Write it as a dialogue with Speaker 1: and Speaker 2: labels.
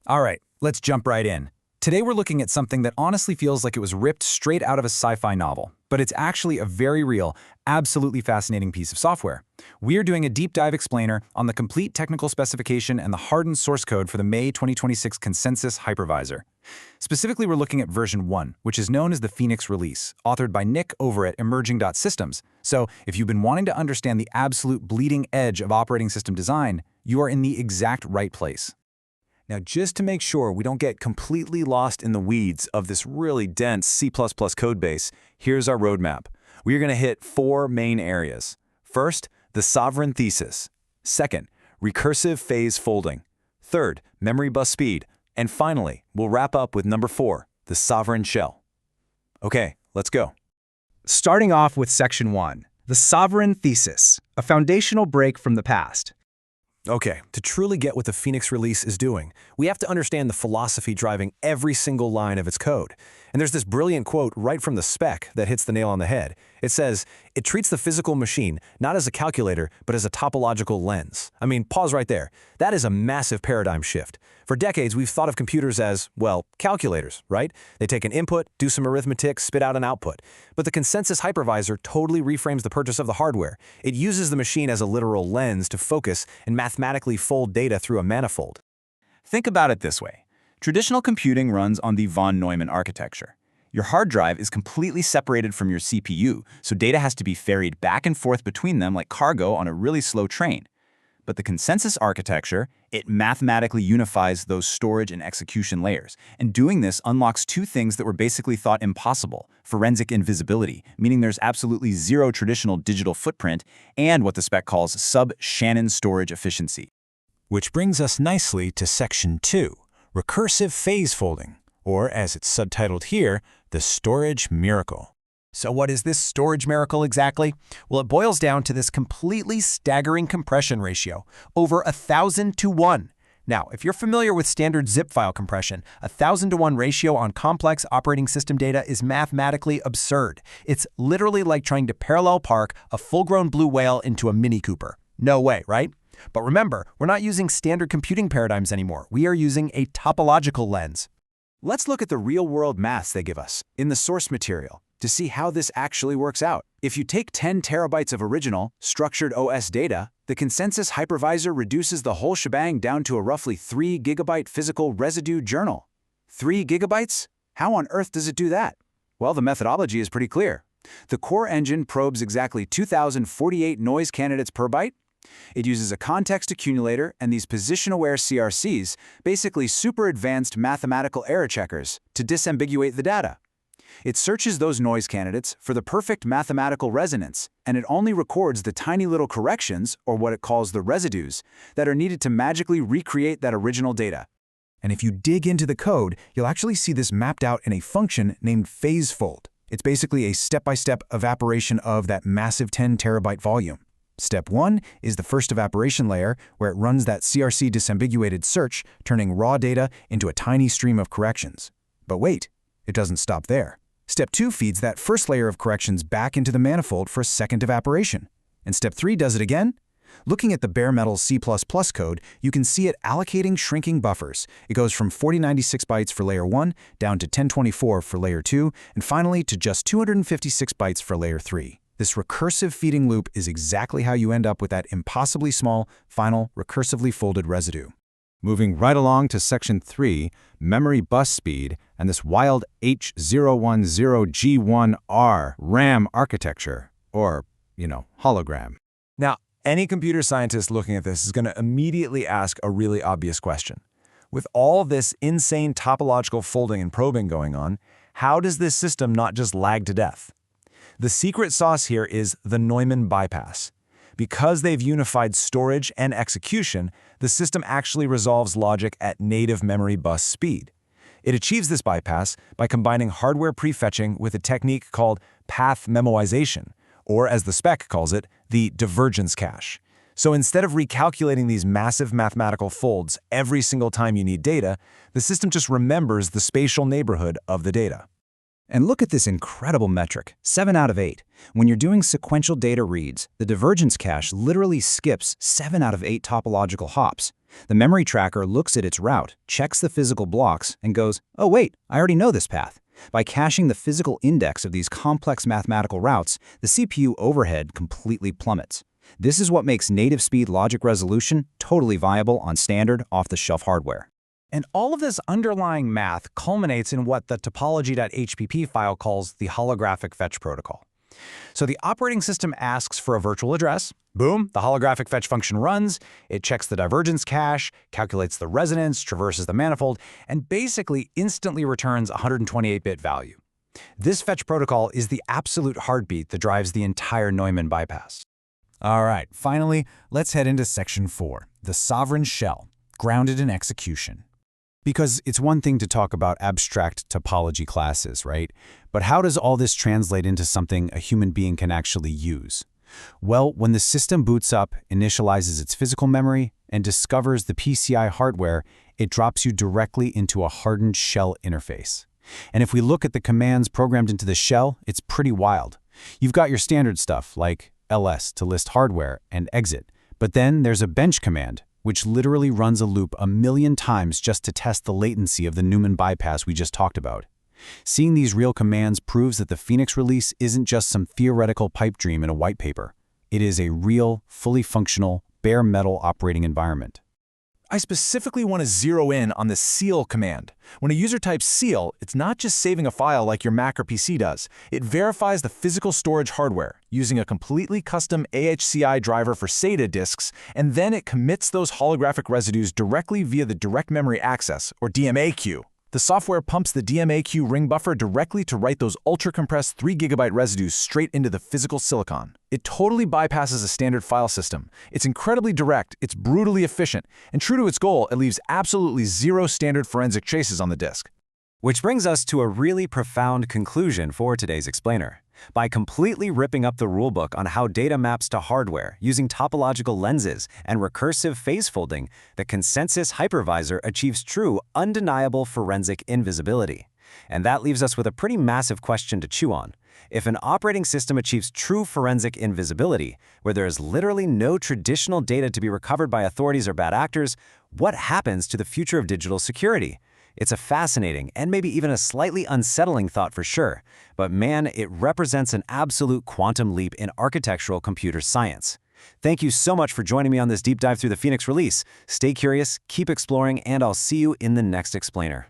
Speaker 1: All right, let's jump right in. Today we're looking at something that honestly feels like it was ripped straight out of a sci-fi novel, but it's actually a very real, absolutely fascinating piece of software. We're doing a deep dive explainer on the complete technical specification and the hardened source code for the May 2026 Consensus Hypervisor. Specifically, we're looking at version 1, which is known as the Phoenix release, authored by Nick over at emerging.systems. So, if you've been wanting to understand the absolute bleeding edge of operating system design, you are in the exact right place.
Speaker 2: Now, just to make sure we don't get completely lost in the weeds of this really dense C++ code base, here's our roadmap. We're going to hit 4 main areas. First, the sovereign thesis. Second, recursive phase folding. Third, memory bus speed. And finally, we'll wrap up with number 4, the sovereign shell. Okay, let's go.
Speaker 3: Starting off with Section 1, the sovereign thesis, a foundational break from the past.
Speaker 4: Okay, to truly get what the Phoenix release is doing, we have to understand the philosophy driving every single line of its code. And there's this brilliant quote right from the spec that hits the nail on the head. It says, "It treats the physical machine not as a calculator, but as a topological lens." I mean, pause right there. That is a massive paradigm shift. For decades, we've thought of computers as, well, calculators, right? They take an input, do some arithmetic, spit out an output. But the Consensus Hypervisor totally reframes the purchase of the hardware. It uses the machine as a literal lens to focus and mathematically fold data through a manifold.
Speaker 2: Think about it this way. Traditional computing runs on the von Neumann architecture. Your hard drive is completely separated from your CPU, so data has to be ferried back and forth between them like cargo on a really slow train. But the consensus architecture, it mathematically unifies those storage and execution layers. And doing this unlocks 2 things that were basically thought impossible: forensic invisibility, meaning there's absolutely zero traditional digital footprint, and what the spec calls sub-Shannon storage efficiency.
Speaker 5: Which brings us nicely to Section 2, recursive phase folding, or as it's subtitled here, the storage miracle.
Speaker 6: So what is this storage miracle exactly? Well, it boils down to this completely staggering compression ratio, over 1,000 to 1. Now, if you're familiar with standard zip file compression, 1,000 to 1 ratio on complex operating system data is mathematically absurd. It's literally like trying to parallel park a full-grown blue whale into a Mini Cooper. No way, right? But remember, we're not using standard computing paradigms anymore. We are using a topological lens.
Speaker 2: Let's look at the real-world maths they give us in the source material to see how this actually works out. If you take 10 terabytes of original, structured OS data, the Consensus Hypervisor reduces the whole shebang down to a roughly 3 gigabyte physical residue journal. 3 gigabytes? How on earth does it do that? Well, the methodology is pretty clear. The core engine probes exactly 2,048 noise candidates per byte. It uses a context accumulator and these position-aware CRCs, basically super advanced mathematical error checkers, to disambiguate the data. It searches those noise candidates for the perfect mathematical resonance, and it only records the tiny little corrections, or what it calls the residues, that are needed to magically recreate that original data.
Speaker 1: And if you dig into the code, you'll actually see this mapped out in a function named phasefold. It's basically a step-by-step evaporation of that massive 10 terabyte volume. Step 1 is the first evaporation layer, where it runs that CRC disambiguated search, turning raw data into a tiny stream of corrections. But wait, it doesn't stop there. Step 2 feeds that first layer of corrections back into the manifold for a second evaporation. And Step 3 does it again. Looking at the bare metal C++ code, you can see it allocating shrinking buffers. It goes from 4096 bytes for layer 1 down to 1024 for layer 2, and finally to just 256 bytes for layer 3. This recursive feeding loop is exactly how you end up with that impossibly small, final, recursively folded residue.
Speaker 5: Moving right along to Section 3, memory bus speed, and this wild H010G1R RAM architecture, or, hologram.
Speaker 2: Now, any computer scientist looking at this is going to immediately ask a really obvious question. With all this insane topological folding and probing going on, how does this system not just lag to death? The secret sauce here is the Neumann bypass. Because they've unified storage and execution, the system actually resolves logic at native memory bus speed. It achieves this bypass by combining hardware prefetching with a technique called path memoization, or as the spec calls it, the divergence cache. So instead of recalculating these massive mathematical folds every single time you need data, the system just remembers the spatial neighborhood of the data. And look at this incredible metric, 7 out of 8. When you're doing sequential data reads, the divergence cache literally skips 7 out of 8 topological hops. The memory tracker looks at its route, checks the physical blocks, and goes, oh wait, I already know this path. By caching the physical index of these complex mathematical routes, the CPU overhead completely plummets. This is what makes native speed logic resolution totally viable on standard, off-the-shelf hardware.
Speaker 3: And all of this underlying math culminates in what the topology.hpp file calls the holographic fetch protocol. So the operating system asks for a virtual address. Boom, the holographic fetch function runs. It checks the divergence cache, calculates the resonance, traverses the manifold, and basically instantly returns a 128-bit value. This fetch protocol is the absolute heartbeat that drives the entire Neumann bypass.
Speaker 1: All right, finally, let's head into Section 4, the sovereign shell, grounded in execution. Because it's one thing to talk about abstract topology classes, right? But how does all this translate into something a human being can actually use? Well, when the system boots up, initializes its physical memory, and discovers the PCI hardware, it drops you directly into a hardened shell interface. And if we look at the commands programmed into the shell, it's pretty wild. You've got your standard stuff, like ls to list hardware and exit. But then there's a bench command, which literally runs a loop 1,000,000 times just to test the latency of the Neumann bypass we just talked about. Seeing these real commands proves that the Phoenix release isn't just some theoretical pipe dream in a white paper. It is a real, fully functional, bare metal operating environment.
Speaker 7: I specifically want to zero in on the seal command. When a user types seal, it's not just saving a file like your Mac or PC does. It verifies the physical storage hardware using a completely custom AHCI driver for SATA disks, and then it commits those holographic residues directly via the direct memory access, or DMA queue. The software pumps the DMA queue ring buffer directly to write those ultra-compressed 3 GB residues straight into the physical silicon. It totally bypasses a standard file system. It's incredibly direct, it's brutally efficient, and true to its goal, it leaves absolutely zero standard forensic traces on the disk.
Speaker 2: Which brings us to a really profound conclusion for today's explainer. By completely ripping up the rulebook on how data maps to hardware using topological lenses and recursive phase folding, the consensus hypervisor achieves true, undeniable forensic invisibility. And that leaves us with a pretty massive question to chew on. If an operating system achieves true forensic invisibility, where there is literally no traditional data to be recovered by authorities or bad actors, what happens to the future of digital security? It's a fascinating and maybe even a slightly unsettling thought for sure, but man, it represents an absolute quantum leap in architectural computer science. Thank you so much for joining me on this deep dive through the Phoenix release. Stay curious, keep exploring, and I'll see you in the next explainer.